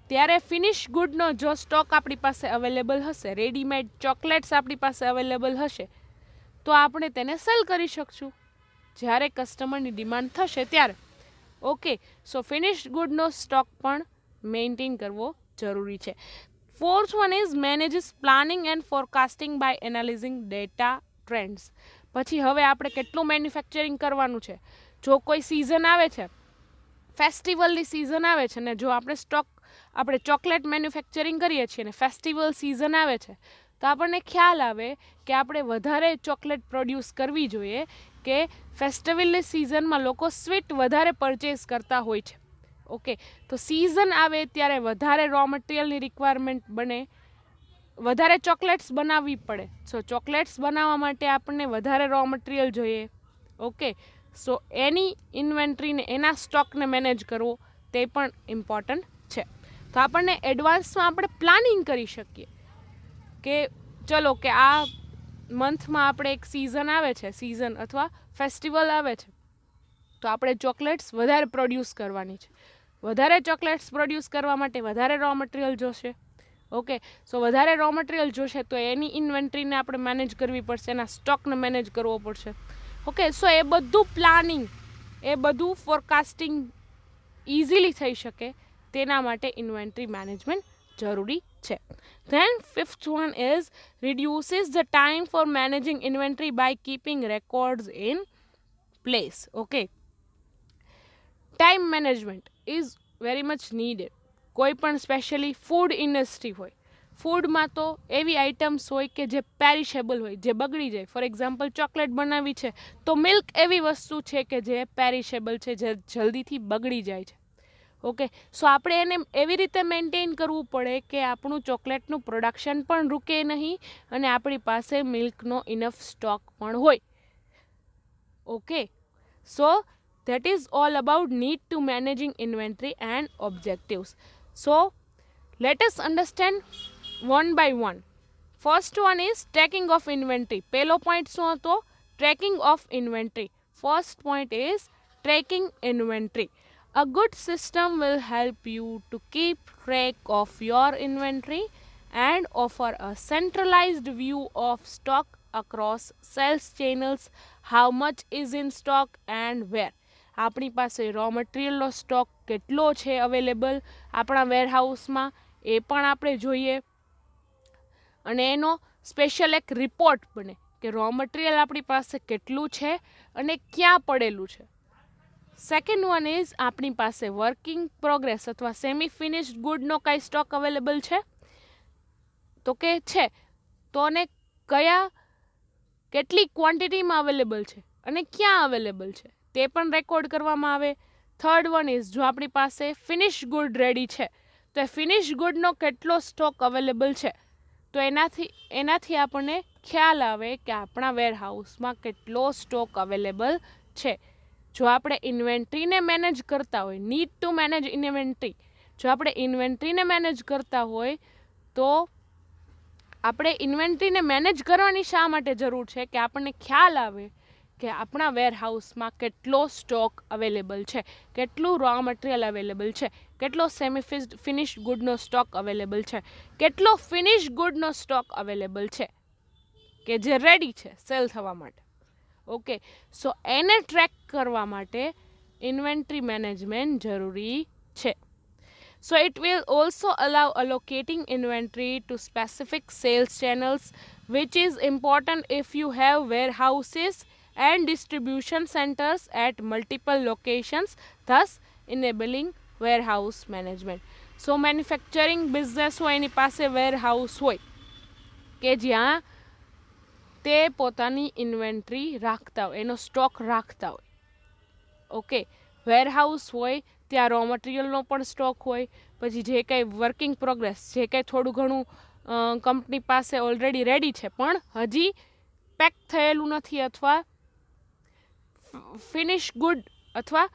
ત્યારે ફિનિશ ગુડનો જો સ્ટોક આપણી પાસે અવેલેબલ હશે, રેડીમેડ ચોકલેટ્સ આપણી પાસે અવેલેબલ હશે, તો આપણે તેને સેલ કરી શકશું જ્યારે કસ્ટમરની ડિમાન્ડ થશે ત્યારે. ઓકે, સો ફિનિશ ગુડનો સ્ટોક પણ મેન્ટેન કરવો જરૂરી છે. Fourth one is manages planning and forecasting by analysing data trends. પછી હવે આપણે કેટલું મેન્યુફેક્ચરિંગ કરવાનું છે. જો કોઈ સિઝન આવે છે, ફેસ્ટિવલની સિઝન આવે છે, ને જો આપણે ચોકલેટ મેન્યુફેક્ચરિંગ કરીએ છીએ ને ફેસ્ટિવલ સિઝન આવે છે, તો આપણને ખ્યાલ આવે કે આપણે વધારે ચોકલેટ પ્રોડ્યુસ કરવી જોઈએ કે ફેસ્ટિવલની સિઝનમાં લોકો સ્વીટ વધારે પરચેઝ કરતા હોય છે. ઓકે, તો સિઝન આવે ત્યારે વધારે રો મટીરિયલની રિક્વાયરમેન્ટ બને, વધારે ચોકલેટ્સ બનાવવી પડે. સો ચોકલેટ્સ બનાવવા માટે આપણને વધારે રો મટીરિયલ જોઈએ. ઓકે, સો એની ઇન્વેન્ટરીને, એના સ્ટોકને મેનેજ કરવો તે પણ ઇમ્પોર્ટન્ટ છે. તો આપણને એડવાન્સમાં આપણે પ્લાનિંગ કરી શકીએ કે ચલો કે આ મંથમાં આપણે એક સિઝન આવે છે, સિઝન અથવા ફેસ્ટિવલ આવે છે, તો આપણે ચોકલેટ્સ વધારે પ્રોડ્યુસ કરવાની છે. વધારે ચોકલેટ્સ પ્રોડ્યુસ કરવા માટે વધારે રો મટીરિયલ જોશે. ઓકે, સો વધારે રો મટીરિયલ જોશે તો એની ઇન્વેન્ટરીને આપણે મેનેજ કરવી પડશે, એના સ્ટોકને મેનેજ કરવો પડશે. ઓકે, સો એ બધું પ્લાનિંગ, એ બધું ફોરકાસ્ટિંગ ઇઝીલી થઈ શકે તેના માટે ઇન્વેન્ટરી મેનેજમેન્ટ જરૂરી છે. Then fifth one is reduces the time for managing inventory by keeping records in place. Okay, time management is very much needed. કોઈ પણ સ્પેશિયલી ફૂડ ઇન્ડસ્ટ્રી હોય, ફૂડમાં તો એવી આઇટમ્સ હોય કે જે પેરિશેબલ હોય, જે બગડી જાય. ફોર એક્ઝામ્પલ ચોકલેટ બનાવવી છે તો મિલ્ક એવી વસ્તુ છે કે જે પેરિશેબલ છે, જે જલ્દીથી બગડી જાય છે. ઓકે, સો આપણે એને એવી રીતે મેન્ટેન કરવું પડે કે આપણું ચોકલેટનું પ્રોડક્શન પણ રૂકે નહીં અને આપણી પાસે મિલ્કનો ઇનફ સ્ટોક પણ હોય. Okay, so that is all about need to managing inventory and objectives. So let us understand one by one. First one is tracking of inventory. પહેલો point શું હતો? Tracking of inventory. First point is tracking inventory. A good system will help you to keep track of your inventory and offer a centralized view of stock across sales channels, how much is in stock and where. આપણી પાસે row મટીરિયલનો stock કેટલો છે available આપણા વેરહાઉસમાં એ પણ આપણે જોઈએ, અને એનો સ્પેશિયલ એક રિપોર્ટ બને કે રો મટીરિયલ આપણી પાસે કેટલું છે અને ક્યાં પડેલું છે. સેકન્ડ વન ઇઝ આપણી પાસે વર્કિંગ પ્રોગ્રેસ અથવા સેમી ફિનિશ્ડ ગુડનો કાંઈ સ્ટોક અવેલેબલ છે, તો કે છે તો અને કેટલી ક્વોન્ટિટીમાં અવેલેબલ છે અને ક્યાં અવેલેબલ છે તે પણ રેકોર્ડ કરવામાં આવે. થર્ડ વન ઇઝ જો આપણી પાસે ફિનિશ ગુડ રેડી છે તો એ ફિનિશ ગુડનો કેટલો સ્ટોક અવેલેબલ છે, તો એનાથી આપણને ખ્યાલ આવે કે આપણા વેરહાઉસમાં કેટલો સ્ટોક અવેલેબલ છે. જો આપણે ઇન્વેન્ટરીને મેનેજ કરતા હોય, નીડ ટુ મેનેજ ઇન્વેન્ટરી, જો આપણે ઇન્વેન્ટરીને મેનેજ કરતા હોય તો આપણે ઇન્વેન્ટરીને મેનેજ કરવાની શા માટે જરૂર છે કે આપણને ખ્યાલ આવે કે આપણા વેરહાઉસમાં કેટલો સ્ટોક અવેલેબલ છે, કેટલું રો મટીરિયલ અવેલેબલ છે, કેટલો ફિનિશ ગુડનો સ્ટોક અવેલેબલ છે, કેટલો ફિનિશ ગુડનો સ્ટોક અવેલેબલ છે કે જે રેડી છે સેલ થવા માટે. ઓકે, સો એને ટ્રેક કરવા માટે ઇન્વેન્ટરી મેનેજમેન્ટ જરૂરી છે. So it will also allow allocating inventory to specific sales channels, which is important if you have warehouses and distribution centers at multiple locations, thus enabling warehouse management. So manufacturing business હોય એની પાસે warehouse હોય કે જ્યાં તે પોતાની inventory રાખતા હોય, એનો સ્ટોક રાખતા હોય. ઓકે, વેરહાઉસ હોય ત્યાં રો મટીરિયલનો પણ સ્ટોક હોય, પછી જે કંઈ વર્કિંગ પ્રોગ્રેસ, જે કંઈ થોડું ઘણું કંપની પાસે ઓલરેડી રેડી છે પણ હજી પેક થયેલું નથી અથવા ફિનિશ ગુડ અથવા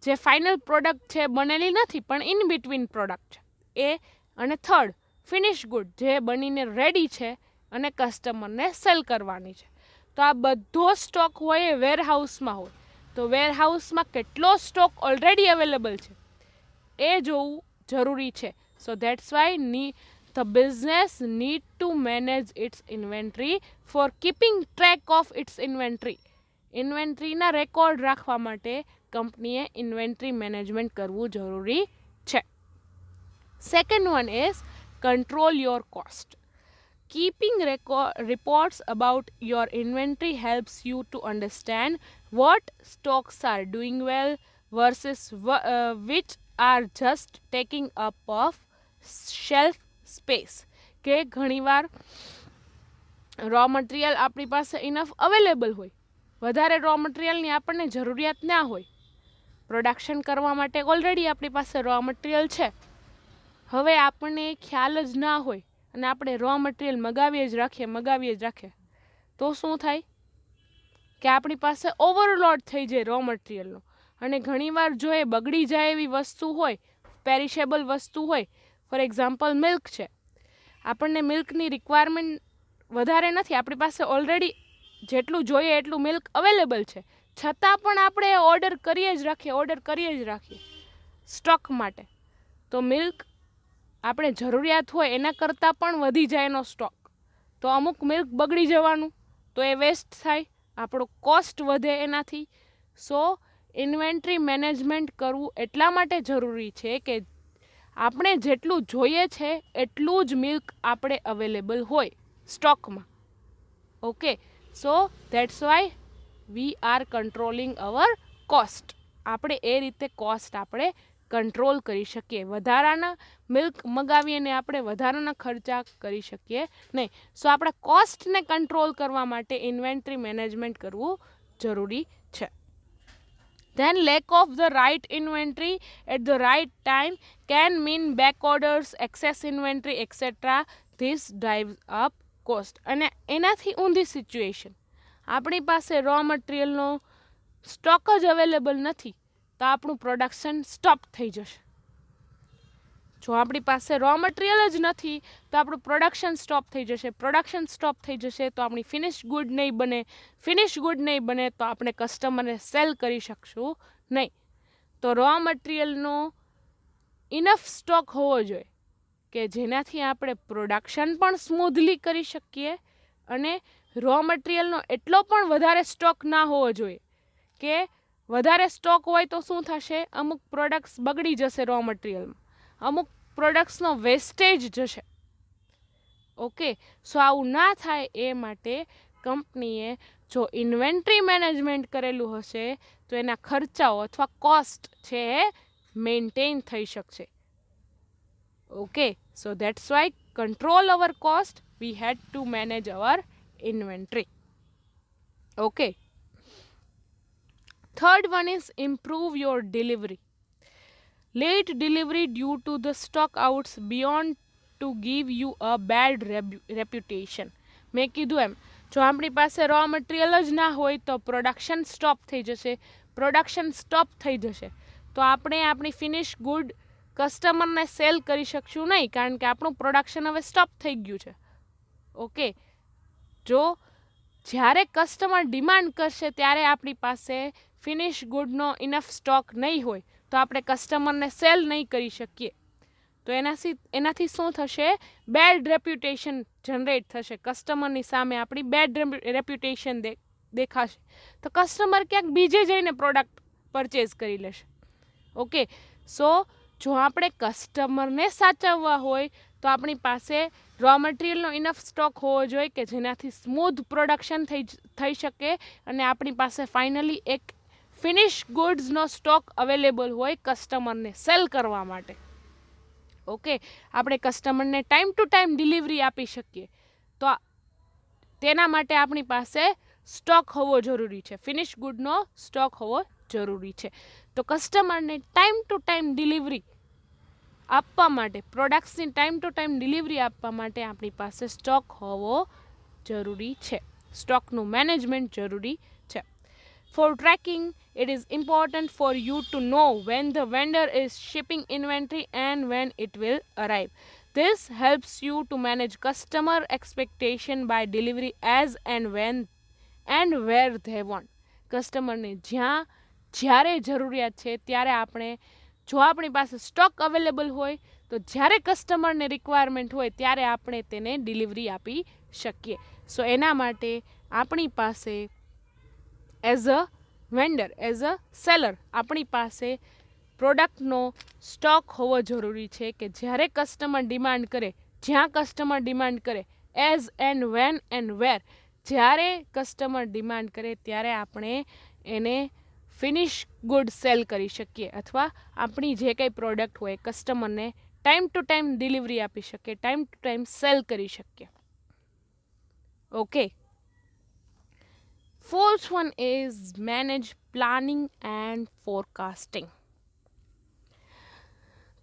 જે ફાઇનલ પ્રોડક્ટ છે બનેલી નથી પણ ઇન બિટવીન પ્રોડક્ટ છે એ, અને થર્ડ ફિનિશ ગુડ જે બનીને રેડી છે અને કસ્ટમરને સેલ કરવાની છે. તો આ બધો સ્ટોક હોય એ વેરહાઉસમાં હોય. તો વેરહાઉસમાં કેટલો સ્ટોક ઓલરેડી અવેલેબલ છે એ જોવું જરૂરી છે. સો that's Y the business need to manage its inventory for keeping track of its inventory. ઇન્વેન્ટરીના રેકોર્ડ રાખવા માટે કંપનીએ ઇન્વેન્ટરી મેનેજમેન્ટ કરવું જરૂરી છે. Second one is control your cost. Keeping reports about your inventory helps you to understand what stocks are doing well versus which are just taking up of shelf space. કે ઘણીવાર raw material આપણી પાસે enough available હોય, વધારે row મટીરિયલની આપણને જરૂરિયાત ના હોય, પ્રોડક્શન કરવા માટે ઓલરેડી આપણી પાસે રો મટીરિયલ છે, હવે આપણને ખ્યાલ જ ના હોય અને આપણે રો મટીરિયલ મગાવીએ જ રાખીએ તો શું થાય કે આપણી પાસે ઓવરલોડ થઈ જાય રો મટીરિયલનો. અને ઘણીવાર જો એ બગડી જાય એવી વસ્તુ હોય, પેરિશેબલ વસ્તુ હોય, ફોર એક્ઝામ્પલ મિલ્ક છે, આપણને મિલ્કની રિક્વાયરમેન્ટ વધારે નથી, આપણી પાસે ઓલરેડી જેટલું જોઈએ એટલું મિલ્ક અવેલેબલ છે, છતાં પણ આપણે ઓર્ડર કરીએ જ રાખીએ સ્ટોક માટે. તો મિલ્ક આપણે જરૂરિયાત હોય એના કરતાં પણ વધી જાય એનો સ્ટોક, તો અમુક મિલ્ક બગડી જવાનું, તો એ વેસ્ટ થાય, આપણો કોસ્ટ વધે એનાથી. સો ઇન્વેન્ટરી મેનેજમેન્ટ કરવું એટલા માટે જરૂરી છે કે આપણે જેટલું જોઈએ છે એટલું જ મિલ્ક આપણે અવેલેબલ હોય સ્ટોકમાં. Okay, so that's why we are controlling our cost. આપણે એ રીતે કોસ્ટ આપણે કંટ્રોલ કરી શકીએ, વધારાના મિલ્ક મગાવીને આપણે વધારાના ખર્ચા કરી શકીએ નહીં. સો આપણા કોસ્ટને કંટ્રોલ કરવા માટે ઇન્વેન્ટરી મેનેજમેન્ટ કરવું જરૂરી છે. Then lack of the right inventory at the right time can mean back orders, excess inventory, etc. This drives up cost. અને એનાથી ઊંધી સિચ્યુએશન, આપણી પાસે રો મટીરિયલનો સ્ટોક જ અવેલેબલ નથી તો આપણું પ્રોડક્શન સ્ટોપ થઈ જશે. જો આપણી પાસે રો મટીરિયલ જ નથી તો આપણું પ્રોડક્શન સ્ટોપ થઈ જશે, તો આપણી ફિનિશ ગુડ નહીં બને તો આપણે કસ્ટમરને સેલ કરી શકશું નહીં. તો રો મટીરિયલનો ઇનફ સ્ટોક હોવો જોઈએ કે જેનાથી આપણે પ્રોડક્શન પણ સ્મૂધલી કરી શકીએ, અને રો મટીરિયલનો એટલો પણ વધારે સ્ટોક ના હોવો જોઈએ કે વધારે સ્ટોક હોય તો શું થશે, અમુક પ્રોડક્ટ્સ બગડી જશે રો મટીરિયલમાં, અમુક પ્રોડક્ટ્સનો વેસ્ટેજ જશે. ઓકે, સો આવું ના થાય એ માટે કંપનીએ જો ઇન્વેન્ટરી મેનેજમેન્ટ કરેલું હશે તો એના ખર્ચાઓ અથવા કોસ્ટ છે એ મેન્ટેન થઈ શકશે. Okay, so that's why control our cost, we had to manage our inventory. Okay, third one is improve your delivery. Late delivery due to the stock outs beyond to give you a bad reputation. મેં કીધું એમ, જો આપણી પાસે raw material જ ના હોય તો production stop થઈ જશે તો આપણે આપણી ફિનિશ ગુડ કસ્ટમરને સેલ કરી શકશું નહીં, કારણ કે આપણું પ્રોડક્શન હવે સ્ટોપ થઈ ગયું છે. ઓકે, જો જ્યારે કસ્ટમર ડિમાન્ડ કરશે ત્યારે આપણી પાસે ફિનિશ ગુડનો ઇનફ સ્ટોક નહીં હોય તો આપણે કસ્ટમરને સેલ નહીં કરી શકીએ. તો એનાથી શું થશે? બેડ રેપ્યુટેશન જનરેટ થશે. કસ્ટમરની સામે આપણી બેડ રેપ્યુટેશન દેખાશે. તો કસ્ટમર ક્યાંક બીજે જઈને પ્રોડક્ટ પરચેઝ કરી લેશે. ઓકે, સો જો આપણે કસ્ટમરને સાચવવા હોય તો આપણી પાસે રો મટીરિયલનો ઇનફ સ્ટોક હોવો જોઈએ કે જેનાથી સ્મૂધ પ્રોડક્શન થઈ શકે અને આપણી પાસે ફાઇનલી એક ફિનિશ ગુડ્સનો સ્ટોક અવેલેબલ હોય કસ્ટમરને સેલ કરવા માટે. ઓકે, આપણે કસ્ટમરને ટાઈમ ટુ ટાઈમ ડિલિવરી આપી શકીએ તો તેના માટે આપણી પાસે સ્ટોક હોવો જરૂરી છે. ફિનિશ ગુડનો સ્ટોક હોવો જરૂરી છે. તો કસ્ટમરને ટાઈમ ટુ ટાઈમ ડિલિવરી આપવા માટે, પ્રોડક્ટ્સની ટાઈમ ટુ ટાઈમ ડિલિવરી આપવા માટે આપણી પાસે સ્ટોક હોવો જરૂરી છે. સ્ટોકનું મેનેજમેન્ટ જરૂરી છે. For tracking, it is important for you to know when the vendor is shipping inventory and when it will arrive. This helps you to manage customer expectation by delivery as and when and where they want. કસ્ટમરને જ્યારે જરૂરિયાત છે ત્યારે આપણે, જો આપણી પાસે stock available હોય તો જ્યારે કસ્ટમરને રિક્વાયરમેન્ટ હોય ત્યારે આપણે તેને ડિલિવરી આપી શકીએ. સો એના માટે આપણી પાસે as a vendor, as a seller, આપણી પાસે પ્રોડક્ટનો સ્ટોક હોવો જરૂરી છે કે જ્યારે કસ્ટમર ડિમાન્ડ કરે, જ્યાં કસ્ટમર ડિમાન્ડ કરે, as and when and where, જ્યારે કસ્ટમર ડિમાન્ડ કરે ત્યારે આપણે એને ફિનિશ ગુડ સેલ કરી શકીએ અથવા આપણી જે કંઈ પ્રોડક્ટ હોય કસ્ટમરને ટાઈમ ટુ ટાઈમ ડિલિવરી આપી શકીએ, ટાઈમ ટુ ટાઈમ સેલ કરી શકીએ. Okay, fourth one is manage planning and forecasting.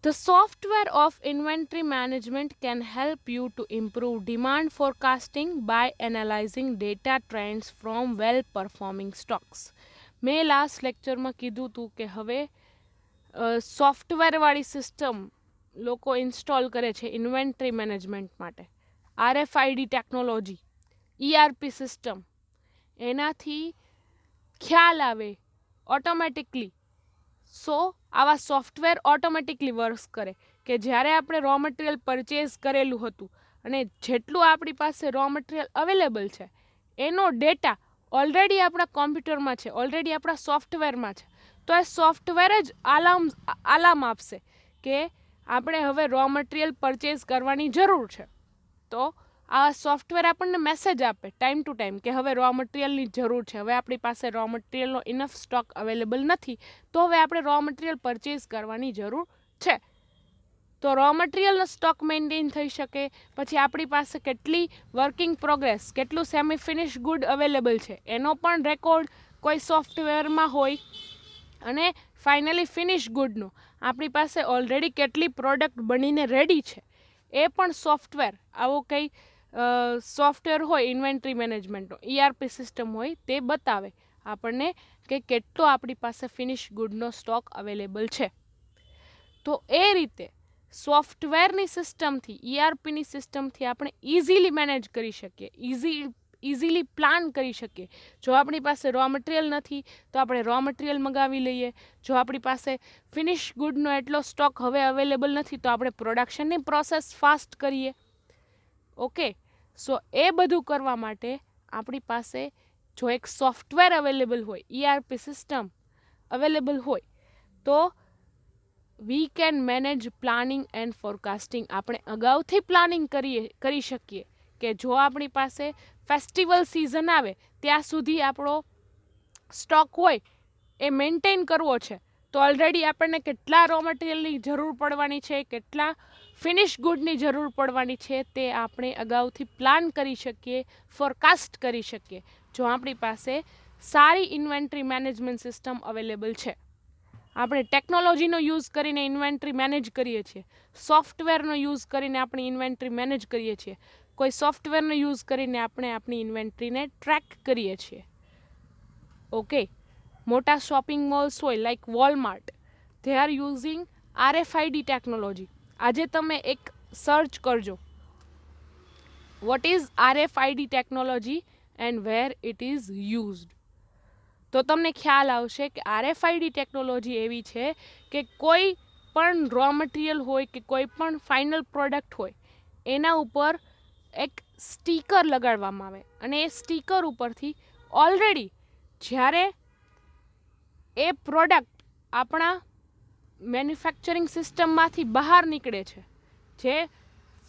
The software of inventory management can help you to improve demand forecasting by analyzing data trends from well-performing stocks. મેં last લેક્ચરમાં કીધું હતું કે હવે સોફ્ટવેરવાળી system લોકો install કરે છે ઇન્વેન્ટરી મેનેજમેન્ટ માટે. RFID ટેકનોલોજી, ERP સિસ્ટમ, એનાથી ખ્યાલ આવે ઓટોમેટિકલી. સો આવા સોફ્ટવેર ઓટોમેટિકલી વર્ક કરે કે જ્યારે આપણે રો મટીરિયલ પરચેઝ કરેલું હતું અને જેટલું આપણી પાસે રો મટીરિયલ અવેલેબલ છે એનો ડેટા ઓલરેડી આપણા કોમ્પ્યુટરમાં છે, ઓલરેડી આપણા સોફ્ટવેરમાં છે, તો એ સોફ્ટવેર જ આલામ આપશે કે આપણે હવે રો મટીરિયલ પરચેઝ કરવાની જરૂર છે. તો આ સોફ્ટવેર આપણને મેસેજ આપે ટાઈમ ટુ ટાઈમ કે હવે રો મટીરિયલની જરૂર છે, હવે આપણી પાસે રો મટીરિયલનો ઇનફ સ્ટોક અવેલેબલ નથી, તો હવે આપણે રો મટીરિયલ પરચેઝ કરવાની જરૂર છે. તો રો મટીરિયલનો સ્ટોક મેન્ટેન થઈ શકે. પછી આપણી પાસે કેટલી વર્કિંગ પ્રોગ્રેસ, કેટલું સેમી ફિનિશ ગુડ અવેલેબલ છે એનો પણ રેકોર્ડ કોઈ સોફ્ટવેરમાં હોય અને ફાઇનલી ફિનિશ ગુડનું આપણી પાસે ઓલરેડી કેટલી પ્રોડક્ટ બનીને રેડી છે એ પણ સોફ્ટવેર, આવો કંઈ સોફ્ટવેર હોય ઇન્વેન્ટરી મેનેજમેન્ટનો, ERP સિસ્ટમ હોય તે બતાવે આપણને કે કેટલો આપણી પાસે ફિનિશ ગુડનો સ્ટોક અવેલેબલ છે. તો એ રીતે સોફ્ટવેરની સિસ્ટમથી, ERPની સિસ્ટમથી આપણે ઇઝીલી મેનેજ કરી શકીએ, ઇઝીલી પ્લાન કરી શકીએ. જો આપણી પાસે રો મટીરિયલ નથી તો આપણે રો મટીરિયલ મંગાવી લઈએ. જો આપણી પાસે ફિનિશ ગુડનો એટલો સ્ટોક હવે અવેલેબલ નથી તો આપણે પ્રોડક્શનની પ્રોસેસ ફાસ્ટ કરીએ. ઓકે, સો એ બધું કરવા માટે આપણી પાસે જો એક સોફ્ટવેર અવેલેબલ હોય, ERP સિસ્ટમ અવેલેબલ હોય તો we can manage planning and forecasting. આપણે અગાઉથી પ્લાનિંગ કરી શકીએ કે જો આપણી પાસે ફેસ્ટિવલ સિઝન આવે ત્યાં સુધી આપણો સ્ટોક હોય એ મેન્ટેન કરવો છે તો ઓલરેડી આપણને કેટલા રો મટીરિયલની જરૂર પડવાની છે, કેટલા ફિનિશ ગુડની જરૂર પડવાની છે તે આપણે અગાઉથી પ્લાન કરી શકીએ, ફોરકાસ્ટ કરી શકીએ જો આપણી પાસે સારી ઇન્વેન્ટરી મેનેજમેન્ટ સિસ્ટમ અવેલેબલ છે. આપણે ટેકનોલોજીનો યુઝ કરીને ઇન્વેન્ટરી મેનેજ કરીએ છીએ, સોફ્ટવેરનો યુઝ કરીને આપણી ઇન્વેન્ટરી મેનેજ કરીએ છીએ, કોઈ સોફ્ટવેરનો યુઝ કરીને આપણે આપણી ઇન્વેન્ટરીને ટ્રેક કરીએ છીએ. ઓકે, મોટા શોપિંગ મોલ્સ હોય like Walmart, they are using RFID technology. આજે તમે એક સર્ચ કરજો what is RFID technology, and where it is used. તો તમને ખ્યાલ આવશે કે RFID ટેકનોલોજી એવી છે કે કોઈ પણ રો મટીરિયલ હોય કે કોઈ પણ ફાઇનલ પ્રોડક્ટ હોય એના ઉપર એક સ્ટીકર લગાડવામાં આવે અને એ સ્ટીકર ઉપરથી ઓલરેડી જ્યારે એ પ્રોડક્ટ આપણા મેન્યુફેક્ચરિંગ સિસ્ટમમાંથી બહાર નીકળે છે, જે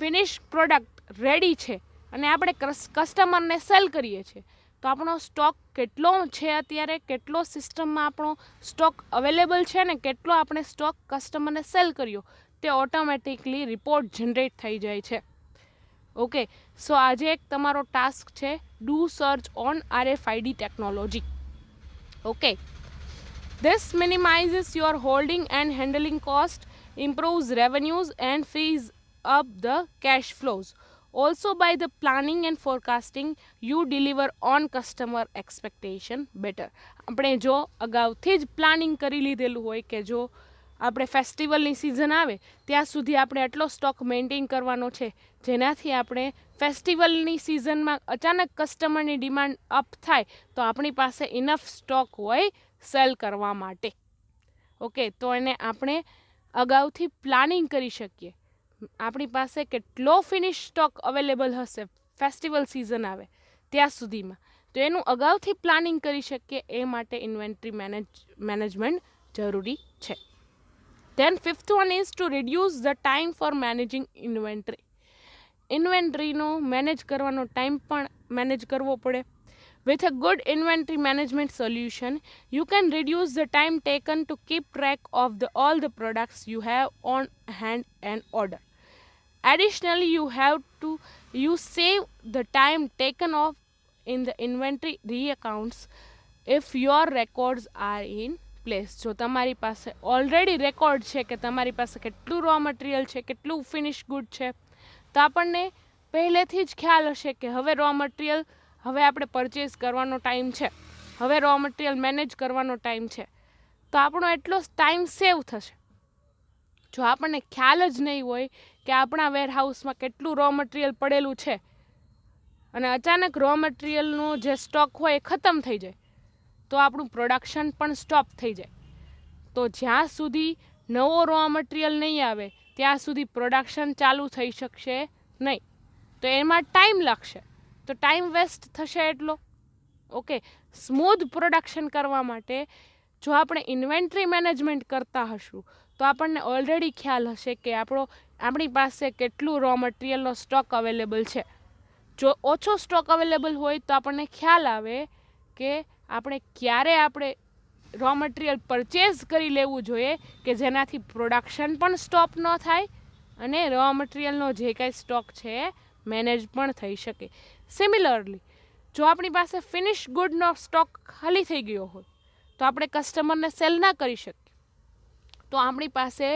ફિનિશ પ્રોડક્ટ રેડી છે અને આપણે કસ્ટમરને સેલ કરીએ છીએ, તો આપણો સ્ટોક કેટલો છે, અત્યારે કેટલો સિસ્ટમમાં આપણો સ્ટોક અવેલેબલ છે ને કેટલો આપણે સ્ટોક કસ્ટમરને સેલ કર્યો તે ઓટોમેટિકલી રિપોર્ટ જનરેટ થઈ જાય છે. ઓકે, સો આજે એક તમારો ટાસ્ક છે, do search on RFID technology. Okay, this minimizes your holding and handling cost, improves revenues and frees up the cash flows. Also, by the planning and forecasting, you deliver on customer expectation better. આપણે જો અગાઉથી જ planning કરી લીધેલું હોય કે જો આપણે ફેસ્ટિવલની સિઝન આવે ત્યાં સુધી આપણે આટલો સ્ટોક મેન્ટેન કરવાનો છે, જેનાથી આપણે ફેસ્ટિવલની સિઝનમાં અચાનક કસ્ટમરની ડિમાન્ડ અપ થાય તો આપણી પાસે ઇનફ સ્ટોક હોય સેલ કરવા માટે. ઓકે, તો એને આપણે અગાઉથી પ્લાનિંગ કરી શકીએ. આપણી પાસે કેટલો ફિનિશ સ્ટોક અવેલેબલ હશે ફેસ્ટિવલ સિઝન આવે ત્યાં સુધીમાં, તો એનું અગાઉથી પ્લાનિંગ કરી શકીએ. એ માટે ઇન્વેન્ટરી મેનેજમેન્ટ જરૂરી છે. Then fifth one is to reduce the time for managing inventory. ઇન્વેન્ટરીનો મેનેજ કરવાનો ટાઈમ પણ મેનેજ કરવો પડે. With a good inventory management solution, you can reduce the time taken to keep track of all the products you have on hand and order. Additionally, you save the time taken off in the inventory reaccounts if your records are in place. જો તમારી પાસે already record છે કે તમારી પાસે કેટલું raw material છે, કેટલું ફિનિશ ગુડ છે, તો આપણને પહેલેથી જ ખ્યાલ હશે કે હવે રો મટીરિયલ હવે આપણે પરચેસ કરવાનો ટાઈમ છે, હવે રો મટીરિયલ મેનેજ કરવાનો ટાઈમ છે, તો આપણો એટલો ટાઈમ સેવ થશે. જો આપણને ખ્યાલ જ નહીં હોય કે આપણા વેરહાઉસમાં કેટલું રો મટીરિયલ પડેલું છે અને અચાનક રો મટીરિયલનો જે સ્ટોક હોય એ ખતમ થઈ જાય, તો આપણું પ્રોડક્શન પણ સ્ટોપ થઈ જાય. તો જ્યાં સુધી નવો રો મટીરિયલ નહીં આવે ત્યાં સુધી પ્રોડક્શન ચાલુ થઈ શકશે નહીં, તો એમાં ટાઈમ લાગશે, તો ટાઈમ વેસ્ટ થશે એટલો. ઓકે, સ્મૂધ પ્રોડક્શન કરવા માટે જો આપણે ઇન્વેન્ટરી મેનેજમેન્ટ કરતા હશું તો આપણને ઓલરેડી ખ્યાલ હશે કે આપણી પાસે કેટલું રો મટીરિયલનો સ્ટોક અવેલેબલ છે. જો ઓછો સ્ટોક અવેલેબલ હોય તો આપણને ખ્યાલ આવે કે આપણે રો મટીરિયલ પરચેઝ કરી લેવું જોઈએ કે જેનાથી પ્રોડક્શન પણ સ્ટોપ ન થાય અને રો મટીરિયલનો જે કાંઈ સ્ટોક છે મેનેજ પણ થઈ શકે. સિમિલરલી, જો આપણી પાસે ફિનિશ ગુડનો સ્ટોક ખાલી થઈ ગયો હોય તો આપણે કસ્ટમરને સેલ ના કરી શકીએ, તો આપણી પાસે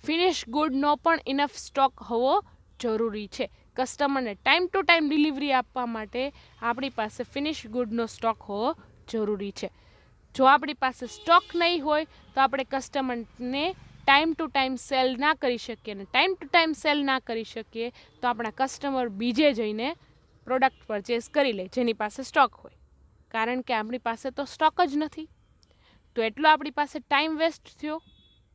ફિનિશ ગુડનો પણ ઇનફ સ્ટોક હોવો જરૂરી છે. કસ્ટમરને ટાઈમ ટુ ટાઈમ ડિલિવરી આપવા માટે આપણી પાસે ફિનિશ ગુડનો સ્ટોક હોવો જરૂરી છે. જો આપણી પાસે સ્ટોક નહીં હોય તો આપણે કસ્ટમરને ટાઈમ ટુ ટાઈમ સેલ ના કરી શકીએ, અને ટાઈમ ટુ ટાઈમ સેલ ના કરી શકીએ તો આપણા કસ્ટમર બીજે જઈને પ્રોડક્ટ પરચેસ કરી લે જેની પાસે સ્ટોક હોય, કારણ કે આપણી પાસે તો સ્ટોક જ નથી, તો એટલો આપણી પાસે ટાઈમ વેસ્ટ થયો.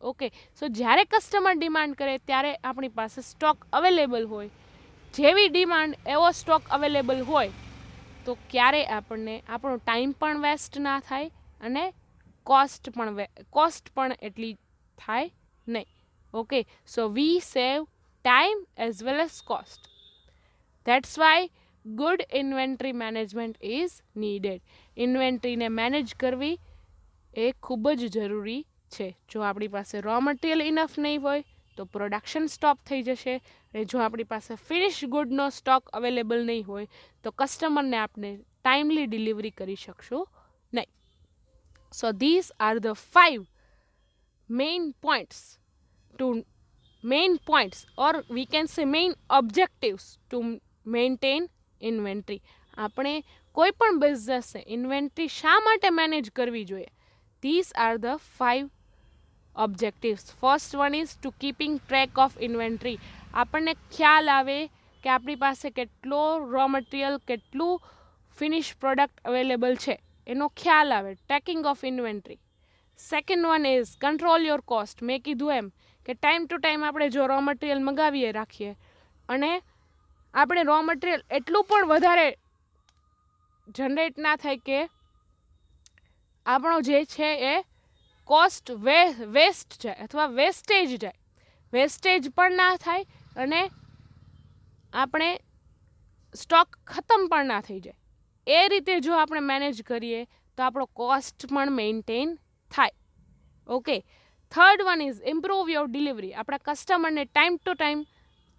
ઓકે, સો જ્યારે કસ્ટમર ડિમાન્ડ કરે ત્યારે આપણી પાસે સ્ટોક અવેલેબલ હોય, જેવી ડિમાન્ડ એવો સ્ટોક અવેલેબલ હોય તો ક્યારે આપણને આપણો ટાઈમ પણ વેસ્ટ ના થાય અને કોસ્ટ પણ એટલી થાય નહીં. Okay, so we save time as well as cost. That's why good inventory management is needed. ઇન્વેન્ટરીને મેનેજ કરવી એ ખૂબ જ જરૂરી છે. જો આપણી પાસે રો મટીરિયલ ઇનફ નહીં હોય તો પ્રોડક્શન સ્ટોપ થઈ જશે, અને જો આપણી પાસે ફિનિશ ગુડનો સ્ટોક અવેલેબલ નહીં હોય તો કસ્ટમરને આપણે ટાઈમલી ડિલિવરી કરી શકશું નહીં. So this are the 5 main points or we can say main objectives to maintain inventory. આપણે કોઈ પણ બિઝનેસને ઇન્વેન્ટરી શા માટે મેનેજ કરવી જોઈએ? These are the 5 objectives. First one is to keeping track of inventory. આપણને ખ્યાલ આવે કે આપણી પાસે કેટલો રો મટીરિયલ, કેટલું ફિનિશ પ્રોડક્ટ અવેલેબલ છે એનો ખ્યાલ આવે, taking of inventory. Second one is control your cost. મેં કીધું એમ કે ટાઈમ ટુ ટાઈમ આપણે જો રો મટીરિયલ મંગાવીએ રાખીએ અને આપણે રો મટીરિયલ એટલું પણ વધારે જનરેટ ના થાય કે આપણો જે છે એ કોસ્ટ વેસ્ટ જાય અથવા વેસ્ટેજ જાય, વેસ્ટેજ પણ ના થાય અને આપણે સ્ટોક ખતમ પણ ના થઈ જાય. એ રીતે જો આપણે મેનેજ કરીએ તો આપણો કોસ્ટ પણ મેન્ટેન થાય. Okay. Third one is improve your delivery. આપણા કસ્ટમરને ટાઈમ ટુ ટાઈમ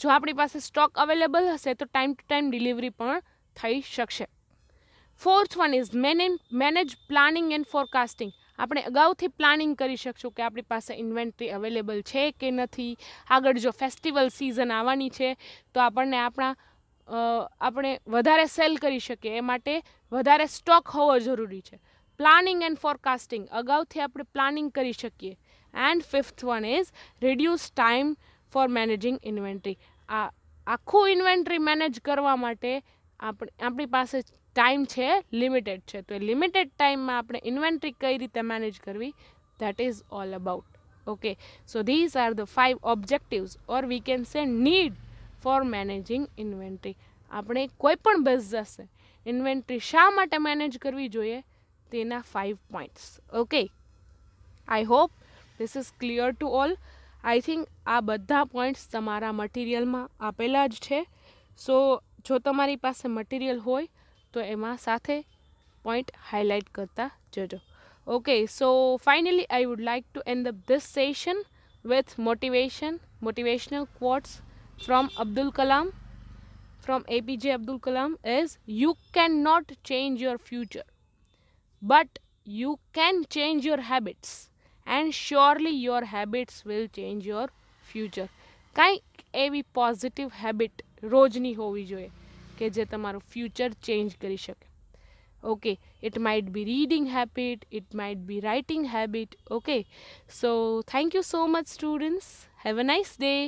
જો આપણી પાસે સ્ટોક અવેલેબલ હશે તો ટાઈમ ટુ ટાઈમ ડિલિવરી પણ થઈ શકશે. Fourth one is manage planning and forecasting. આપણે અગાઉથી પ્લાનિંગ કરી શકશું કે આપણી પાસે ઇન્વેન્ટરી અવેલેબલ છે કે નથી. આગળ જો ફેસ્ટિવલ સિઝન આવવાની છે તો આપણને આપણે વધારે સેલ કરી શકીએ એ માટે વધારે સ્ટોક હોવો જરૂરી છે. પ્લાનિંગ એન્ડ ફોરકાસ્ટિંગ, અગાઉથી આપણે પ્લાનિંગ કરી શકીએ. And fifth one is reduce time for managing inventory. આ આખું ઇન્વેન્ટરી મેનેજ કરવા માટે આપણી પાસે ટાઈમ છે લિમિટેડ છે, તો એ લિમિટેડ ટાઈમમાં આપણે ઇન્વેન્ટરી કઈ રીતે મેનેજ કરવી, that is all about. Okay, so these are the 5 objectives or we can say need four managing inventory. આપણે કોઈ પણ બિઝનેસ ઇન્વેન્ટરી શા માટે મેનેજ કરવી જોઈએ તેના 5 points. Okay, I hope this is clear to all. I think આ બધા પોઈન્ટ્સ તમારા મટીરિયલમાં આપેલા જ છે. સો જો તમારી પાસે મટીરિયલ હોય તો એમાં સાથે પોઈન્ટ હાઇલાઇટ કરતા જજો. Okay, so finally I would like to end up this session with motivational quotes from Abdul Kalam, from APJ Abdul Kalam is, you cannot change your future, but you can change your habits, and surely your habits will change your future. કંઈક એવી positive habit રોજની હોવી જોઈએ કે જે તમારું future change કરી શકે. Okay, it might be reading habit, it might be writing habit. Okay, so thank you so much students, have a nice day.